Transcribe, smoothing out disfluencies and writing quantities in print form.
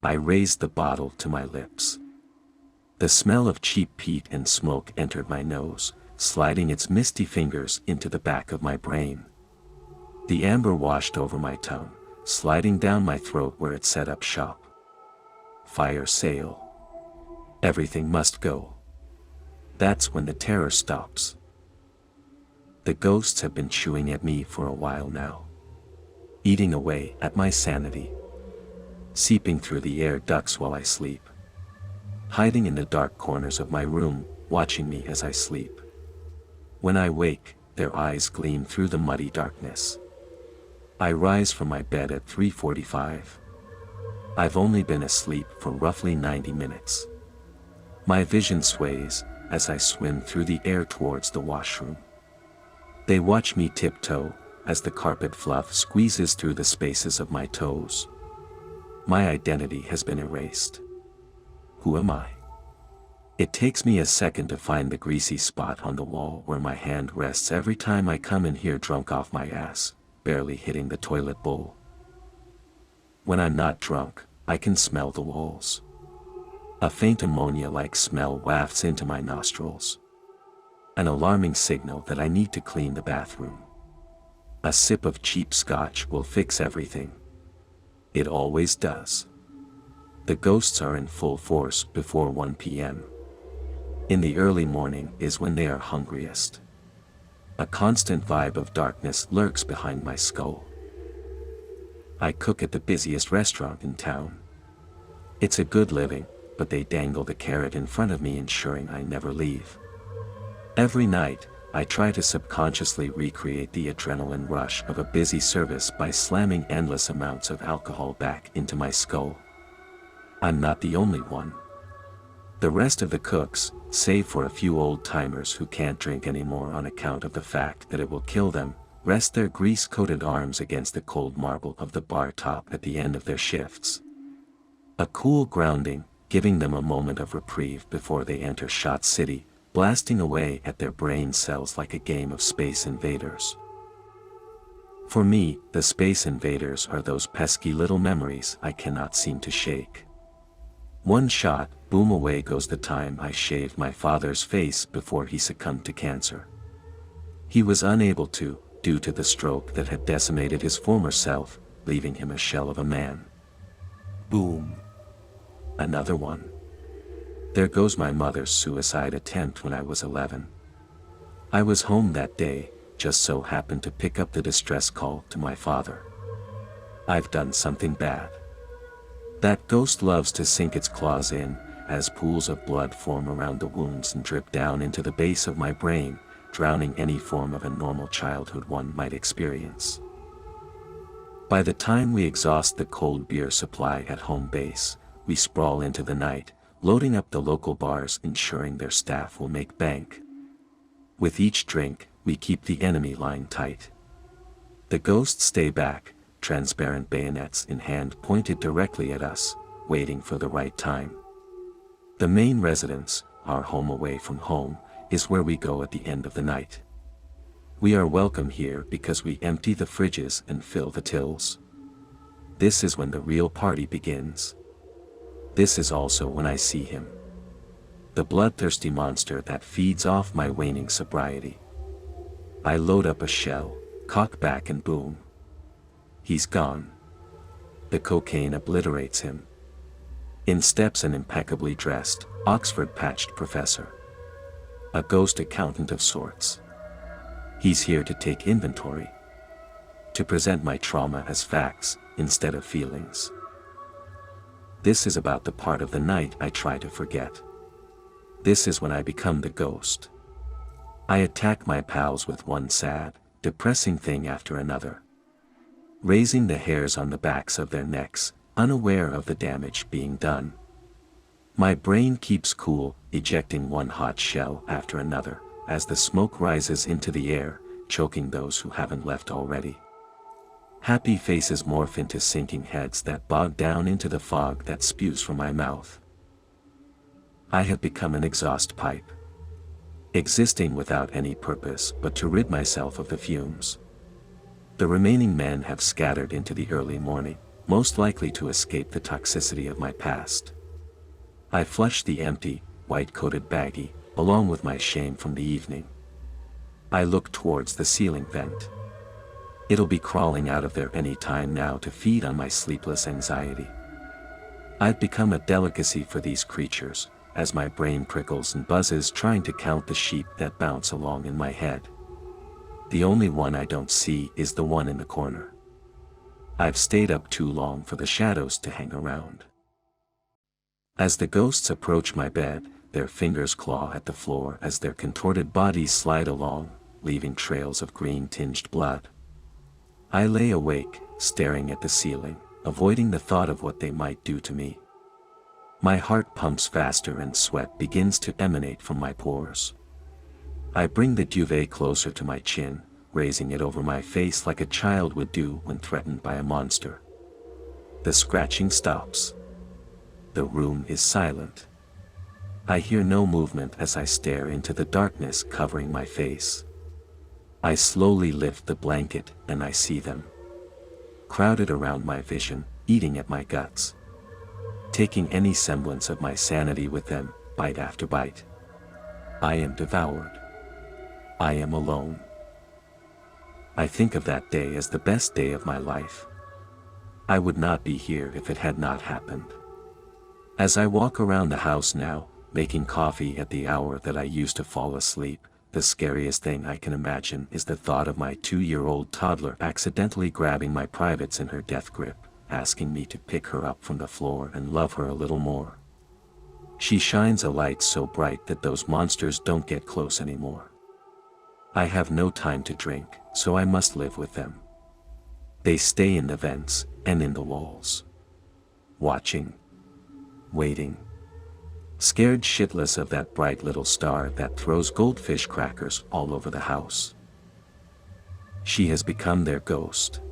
I raised the bottle to my lips. The smell of cheap peat and smoke entered my nose, sliding its misty fingers into the back of my brain. The amber washed over my tongue, sliding down my throat where it set up shop. Fire sale. Everything must go. That's when the terror stops. The ghosts have been chewing at me for a while now, eating away at my sanity, seeping through the air ducts while I sleep, hiding in the dark corners of my room, watching me as I sleep. When I wake, their eyes gleam through the muddy darkness. I rise from my bed at 3:45. I've only been asleep for roughly 90 minutes. My vision sways as I swim through the air towards the washroom. They watch me tiptoe as the carpet fluff squeezes through the spaces of my toes. My identity has been erased. Who am I? It takes me a second to find the greasy spot on the wall where my hand rests every time I come in here drunk off my ass, barely hitting the toilet bowl. When I'm not drunk, I can smell the walls. A faint ammonia-like smell wafts into my nostrils. An alarming signal that I need to clean the bathroom. A sip of cheap scotch will fix everything. It always does. The ghosts are in full force before 1 p.m. In the early morning is when they are hungriest. A constant vibe of darkness lurks behind my skull. I cook at the busiest restaurant in town. It's a good living, but they dangle the carrot in front of me ensuring I never leave. Every night, I try to subconsciously recreate the adrenaline rush of a busy service by slamming endless amounts of alcohol back into my skull. I'm not the only one. The rest of the cooks, save for a few old-timers who can't drink anymore on account of the fact that it will kill them, rest their grease-coated arms against the cold marble of the bar top at the end of their shifts. A cool grounding, giving them a moment of reprieve before they enter Shot City, blasting away at their brain cells like a game of Space Invaders. For me, the Space Invaders are those pesky little memories I cannot seem to shake. One shot, boom, away goes the time I shaved my father's face before he succumbed to cancer. He was unable to, due to the stroke that had decimated his former self, leaving him a shell of a man. Boom. Another one. There goes my mother's suicide attempt when I was 11. I was home that day, just so happened to pick up the distress call to my father. I've done something bad. That ghost loves to sink its claws in, as pools of blood form around the wounds and drip down into the base of my brain, drowning any form of a normal childhood one might experience. By the time we exhaust the cold beer supply at home base, we sprawl into the night, loading up the local bars, ensuring their staff will make bank. With each drink, we keep the enemy line tight. The ghosts stay back, transparent bayonets in hand pointed directly at us, waiting for the right time. The main residence, our home away from home, is where we go at the end of the night. We are welcome here because we empty the fridges and fill the tills. This is when the real party begins. This is also when I see him. The bloodthirsty monster that feeds off my waning sobriety. I load up a shell, cock back, and boom. He's gone. The cocaine obliterates him. In steps an impeccably dressed, Oxford-patched professor. A ghost accountant of sorts. He's here to take inventory. To present my trauma as facts, instead of feelings. This is about the part of the night I try to forget. This is when I become the ghost. I attack my pals with one sad, depressing thing after another. Raising the hairs on the backs of their necks, unaware of the damage being done. My brain keeps cool, ejecting one hot shell after another, as the smoke rises into the air, choking those who haven't left already. Happy faces morph into sinking heads that bog down into the fog that spews from my mouth. I have become an exhaust pipe. Existing without any purpose but to rid myself of the fumes. The remaining men have scattered into the early morning, most likely to escape the toxicity of my past. I flush the empty, white-coated baggie, along with my shame from the evening. I look towards the ceiling vent. It'll be crawling out of there any time now to feed on my sleepless anxiety. I've become a delicacy for these creatures, as my brain prickles and buzzes trying to count the sheep that bounce along in my head. The only one I don't see is the one in the corner. I've stayed up too long for the shadows to hang around. As the ghosts approach my bed, their fingers claw at the floor as their contorted bodies slide along, leaving trails of green-tinged blood. I lay awake, staring at the ceiling, avoiding the thought of what they might do to me. My heart pumps faster and sweat begins to emanate from my pores. I bring the duvet closer to my chin, raising it over my face like a child would do when threatened by a monster. The scratching stops. The room is silent. I hear no movement as I stare into the darkness covering my face. I slowly lift the blanket and I see them. Crowded around my vision, eating at my guts. Taking any semblance of my sanity with them, bite after bite. I am devoured. I am alone. I think of that day as the best day of my life. I would not be here if it had not happened. As I walk around the house now, making coffee at the hour that I used to fall asleep, the scariest thing I can imagine is the thought of my 2-year-old toddler accidentally grabbing my privates in her death grip, asking me to pick her up from the floor and love her a little more. She shines a light so bright that those monsters don't get close anymore. I have no time to drink, so I must live with them. They stay in the vents and in the walls. Watching. Waiting. Scared shitless of that bright little star that throws goldfish crackers all over the house. She has become their ghost.